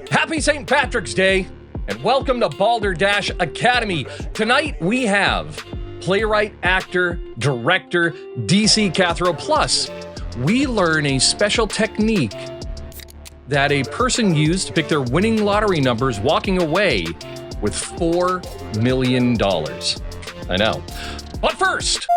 Happy St. Patrick's Day, and welcome to Balderdash Academy. Tonight we have playwright, actor, director DC Cathro. Plus, we learn a special technique that a person used to pick their winning lottery numbers, walking away with $4 million. I know. But first...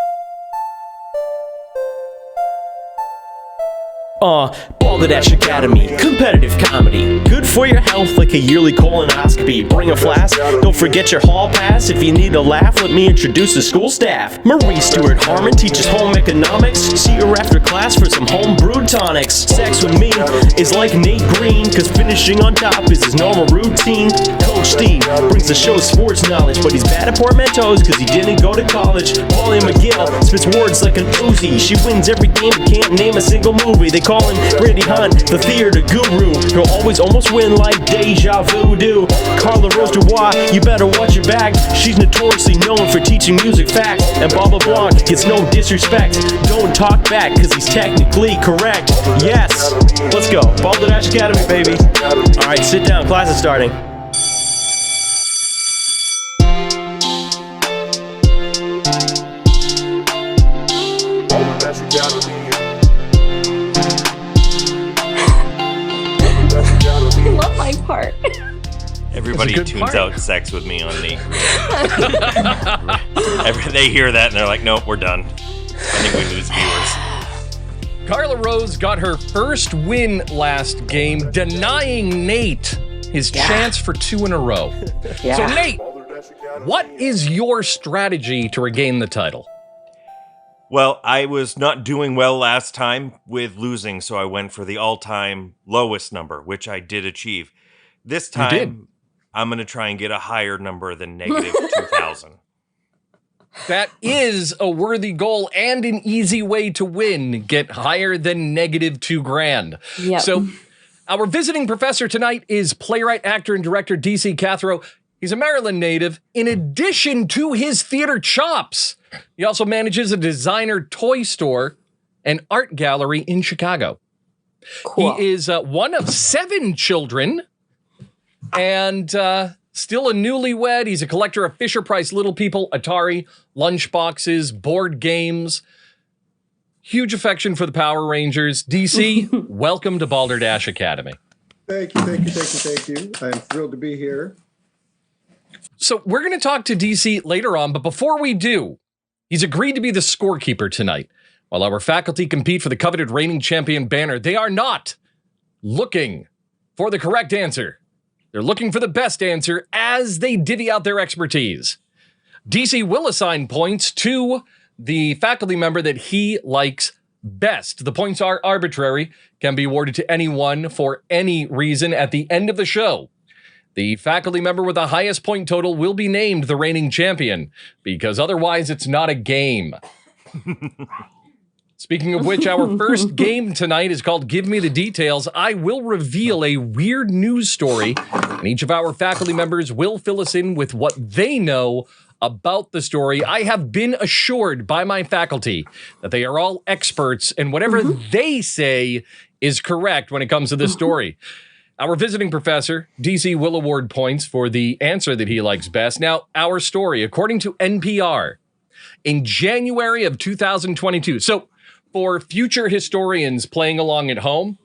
Balderdash Academy, competitive comedy. Good for your health like a yearly colonoscopy. Bring a flask, don't forget your hall pass. If you need a laugh, let me introduce the school staff. Marie Stewart Harmon teaches home economics. See her after class for some home brewed tonics. Sex with me is like Nate Green, cause finishing on top is his normal routine. Coach Steve brings the show sports knowledge, but he's bad at portmanteaus cause he didn't go to college. Paulie McGill spits words like an Uzi. She wins every game but can't name a single movie. They call him Randy Hunt, the theater guru. He'll always almost win like deja vu do. Carla Rose Dubois, you better watch your back. She's notoriously known for teaching music facts. And Bob LeBlanc gets no disrespect. Don't talk back, cause he's technically correct. Yes, let's go. Balderdash Academy, baby. Alright, sit down, class is starting. I love my part. Everybody tunes out sex with me on Nate. They hear that and they're like, nope, we're done. I think we lose viewers. Carla Rose got her first win last game, denying Nate his chance for 2 in a row. So Nate, what is your strategy to regain the title? Well, I was not doing well last time with losing, so I went for the all-time lowest number, which I did achieve. This time, I'm going to try and get a higher number than negative 2,000. That is a worthy goal and an easy way to win. Get higher than negative $2,000. Yep. So our visiting professor tonight is playwright, actor, and director DC Cathro. He's a Maryland native. In addition to his theater chops, he also manages a designer toy store and art gallery in Chicago. Cool. He is one of 7 children and still a newlywed. He's a collector of Fisher-Price Little People, ATARI, lunchboxes, board games. Huge affection for the Power Rangers. DC, welcome to Balderdash Academy. Thank you. I'm thrilled to be here. So we're going to talk to DC later on, but before we do, he's agreed to be the scorekeeper tonight. While our faculty compete for the coveted reigning champion banner, they are not looking for the correct answer. They're looking for the best answer as they divvy out their expertise. DC will assign points to the faculty member that he likes best. The points are arbitrary, can be awarded to anyone for any reason at the end of the show. The faculty member with the highest point total will be named the reigning champion, because otherwise it's not a game. Speaking of which, our first game tonight is called Give Me the Details. I will reveal a weird news story, and each of our faculty members will fill us in with what they know about the story. I have been assured by my faculty that they are all experts, and whatever they say is correct when it comes to this story. Our visiting professor, DC, will award points for the answer that he likes best. Now, our story, according to NPR, in January of 2022. So, for future historians playing along at home,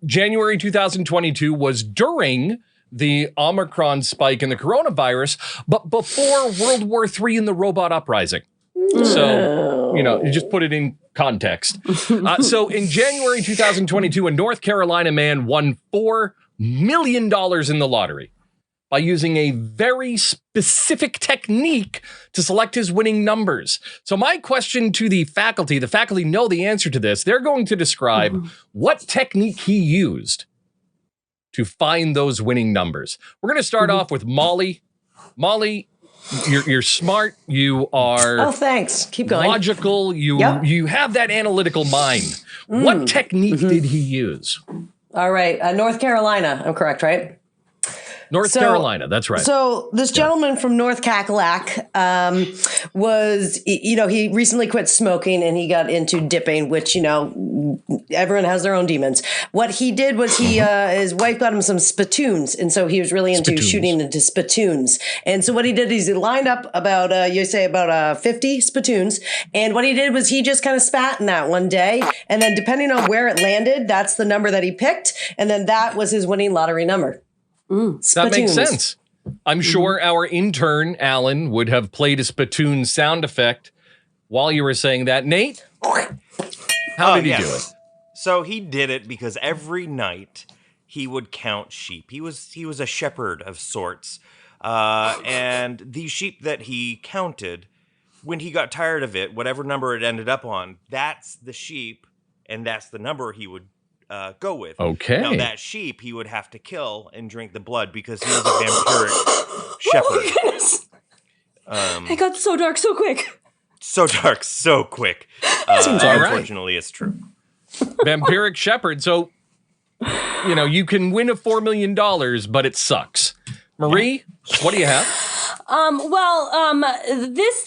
January 2022 was during the Omicron spike in the coronavirus, but before World War III and the robot uprising. So, you just put it in context. So in January 2022, a North Carolina man won $4 million in the lottery by using a very specific technique to select his winning numbers. So my question to the faculty know the answer to this. They're going to describe what technique he used to find those winning numbers. We're going to start off with Molly. Molly, you're smart. You are thanks. Keep going. Logical. You have that analytical mind. What technique did he use? All right. North Carolina. I'm correct, right? North Carolina, that's right. So this gentleman from North Cackalack was, he recently quit smoking and he got into dipping, which, everyone has their own demons. What he did was his wife got him some spittoons. And so he was really into shooting into spittoons. And so what he did is he lined up about 50 spittoons. And what he did was he just kind of spat in that one day. And then depending on where it landed, that's the number that he picked. And then that was his winning lottery number. That makes sense. I'm sure our intern, Alan, would have played a spittoon sound effect while you were saying that. Nate, how did he do it? So he did it because every night he would count sheep. He was a shepherd of sorts. And these sheep that he counted, when he got tired of it, whatever number it ended up on, that's the sheep, and that's the number he would go with. Okay. Now that sheep he would have to kill and drink the blood because he was a vampiric shepherd. Oh my goodness. It got so dark so quick. So dark, so quick. Unfortunately, it's true. Vampiric shepherd. So, you can win a $4 million, but it sucks. Marie, what do you have?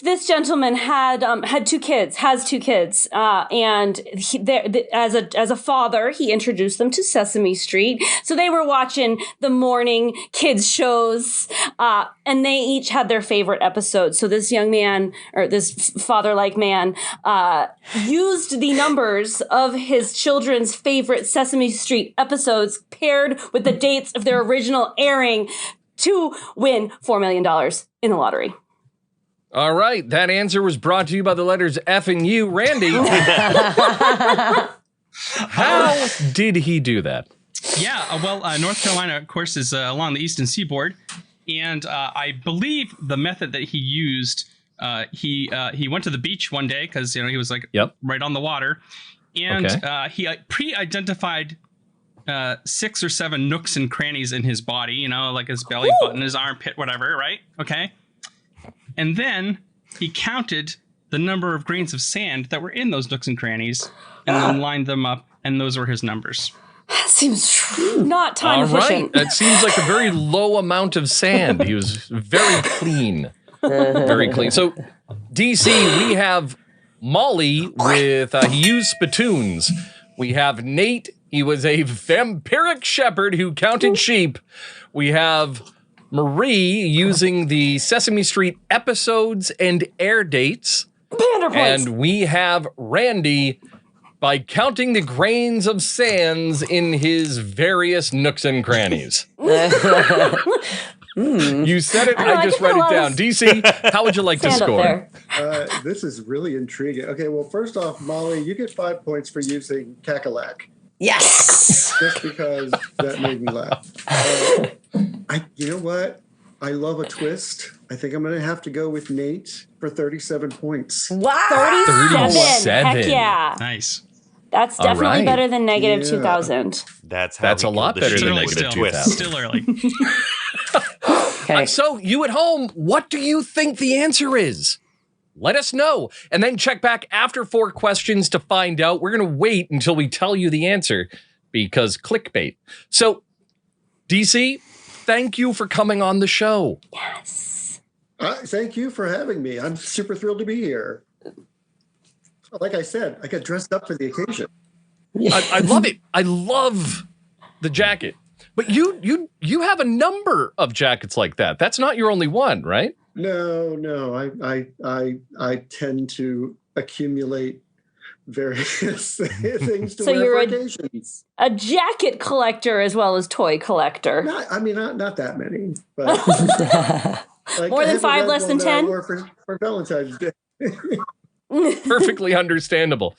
This gentleman has two kids, and as a father, he introduced them to Sesame Street. So they were watching the morning kids shows, and they each had their favorite episodes. So this young man, or this father-like man, used the numbers of his children's favorite Sesame Street episodes paired with the dates of their original airing to win $4 million in the lottery. All right. That answer was brought to you by the letters F and U. Randy, how did he do that? Yeah, North Carolina, of course, is along the eastern seaboard. And I believe the method that he used, he went to the beach one day because, he was right on the water. And he pre-identified 6 or 7 nooks and crannies in his body, like his belly button, his armpit, whatever, right? Okay. And then he counted the number of grains of sand that were in those nooks and crannies and then lined them up, and those were his numbers. That seems not time efficient. That seems like a very low amount of sand. He was very clean. Very clean. So, DC, we have Molly with, he used spittoons. We have Nate. He was a vampiric shepherd who counted sheep. We have Marie using the Sesame Street episodes and air dates. And we have Randy by counting the grains of sands in his various nooks and crannies. You said it, I just wrote it down. DC, how would you like to score? This is really intriguing. Okay, well, first off, Molly, you get 5 points for using Cackalack. Yes. Just because that made me laugh. You know what? I love a twist. I think I'm going to have to go with Nate for 37 points. Wow. 37. Heck yeah. Nice. That's definitely better than negative 2,000. That's a lot better than negative 2,000. Still early. Okay. So you at home, what do you think the answer is? Let us know, and then check back after 4 questions to find out. We're going to wait until we tell you the answer because clickbait. So, DC, thank you for coming on the show. Yes. Thank you for having me. I'm super thrilled to be here. Like I said, I got dressed up for the occasion. I love it. I love the jacket. But you have a number of jackets like that. That's not your only one, right? No. I tend to accumulate various things to wear for occasions. A jacket collector as well as toy collector. Not that many, but more than 5, less than 10 for Valentine's Day. Perfectly understandable.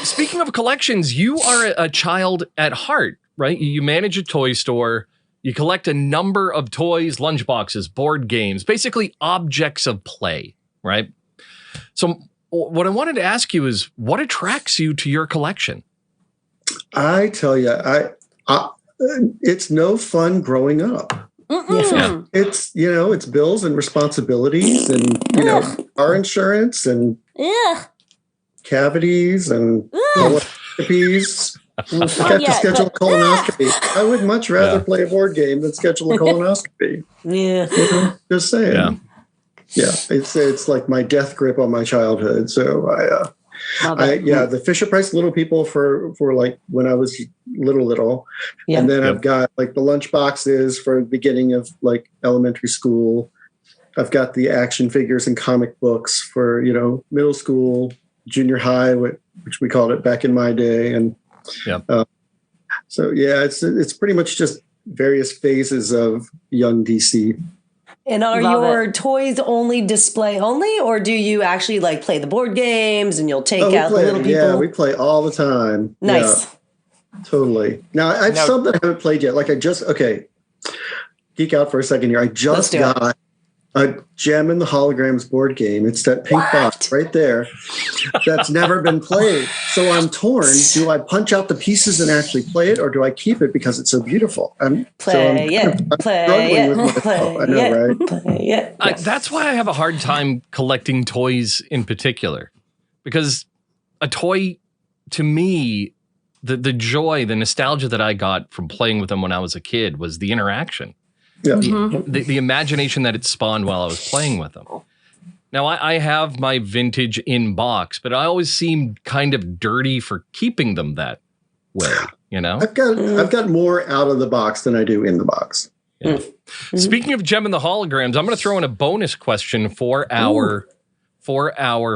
Speaking of collections, you are a child at heart, right? You manage a toy store. You collect a number of toys, lunchboxes, board games, basically objects of play, right? So what I wanted to ask you is, what attracts you to your collection? I tell you, it's no fun growing up. Yeah. It's, it's bills and responsibilities and, car insurance and cavities and colonoscopies. I have to schedule a colonoscopy. I would much rather play a board game than schedule a colonoscopy. Yeah. Just saying. Yeah. It's like my death grip on my childhood. So the Fisher Price Little People for like when I was little. Yeah. And then I've got like the lunch boxes for the beginning of like elementary school. I've got the action figures and comic books for, middle school, junior high, which we called it back in my day. And it's pretty much just various phases of young DC. And are your toys only display only, or do you actually like play the board games and you'll take out the little people? Yeah, we play all the time. Nice. Yeah, totally. Now, I have something I haven't played yet. Like geek out for a second here. I just got a Gem and the Holograms board game. It's that pink box right there that's never been played. So I'm torn. Do I punch out the pieces and actually play it, or do I keep it because it's so beautiful? Play it. That's why I have a hard time collecting toys in particular, because a toy, to me, the joy, the nostalgia that I got from playing with them when I was a kid was the interaction. Yeah. The imagination that it spawned while I was playing with them. Now, I have my vintage in box, but I always seemed kind of dirty for keeping them that way, I've got more out of the box than I do in the box. Yeah. Speaking of Gem and the Holograms, I'm going to throw in a bonus question for our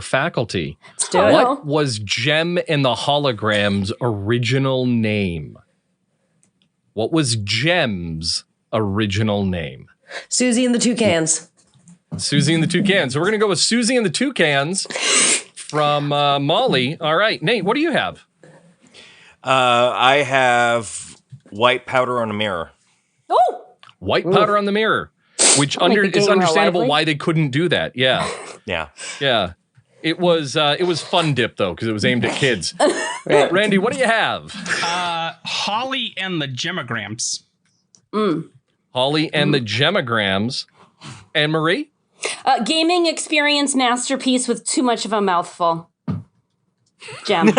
faculty. What was Gem and the Holograms' original name? What was Gem's original name? Susie and the Toucans. Susie and the Toucans. So we're going to go with Susie and the Toucans from Molly. All right, Nate, what do you have? I have white powder on a mirror. Oh! White powder on the mirror, which is understandable why they couldn't do that. Yeah. Yeah. It was Fun Dip, though, because it was aimed at kids. Randy, what do you have? Holly and the Gemograms. Holly and the Gemograms. And Marie? Gaming experience masterpiece with too much of a mouthful. Gem.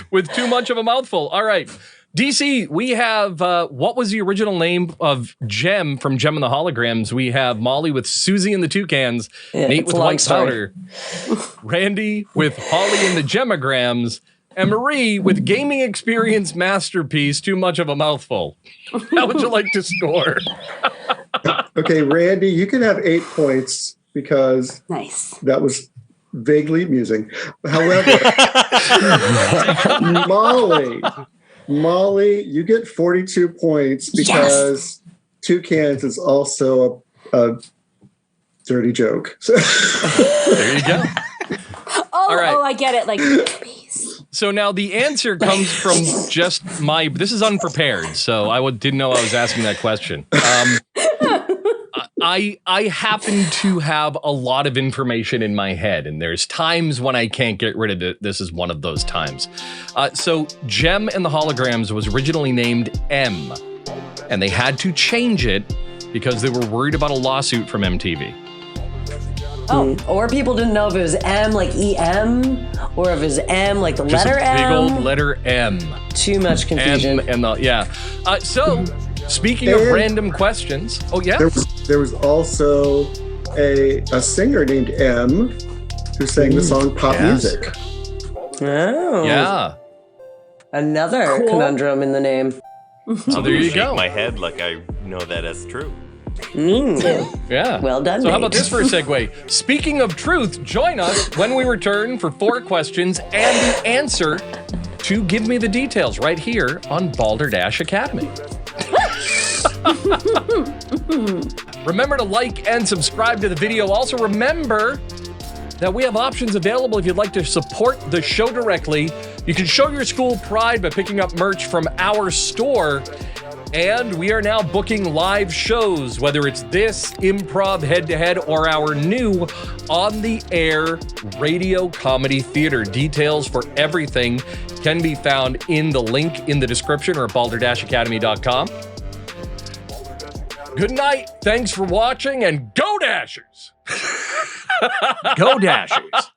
With too much of a mouthful. All right. DC, we have, what was the original name of Gem from Gem and the Holograms? We have Molly with Susie and the Toucans, Nate with white powder, Randy with Holly and the Gemograms, and Marie with gaming experience masterpiece, too much of a mouthful. How would you like to score? Okay, Randy, you can have 8 points because that was vaguely amusing. However, Molly, you get 42 points because Toucans is also a dirty joke. There you go. I get it. Like, so now the answer comes from just this is unprepared, so I didn't know I was asking that question. I happen to have a lot of information in my head, and there's times when I can't get rid of it. This is one of those times. So Gem and the Holograms was originally named M, and they had to change it because they were worried about a lawsuit from MTV. Oh, or people didn't know if it was M like E-M, or if it was M like the letter M. Big old letter M. Too much confusion. M and so, speaking of random questions, there was also a singer named M who sang the song Pop Music. Oh. Yeah. Another conundrum in the name. So there you go. My head like I know that as true. Yeah. Well done. So how about this for a segue? Speaking of truth, join us when we return for 4 questions and the answer to Give Me the Details right here on Balderdash Academy. Remember to like and subscribe to the video. Also remember that we have options available if you'd like to support the show directly. You can show your school pride by picking up merch from our store. And we are now booking live shows, whether it's this improv head-to-head or our new on-the-air radio comedy theater. Details for everything can be found in the link in the description or at balderdashacademy.com. Good night. Thanks for watching, and go Dashers! Go Dashers!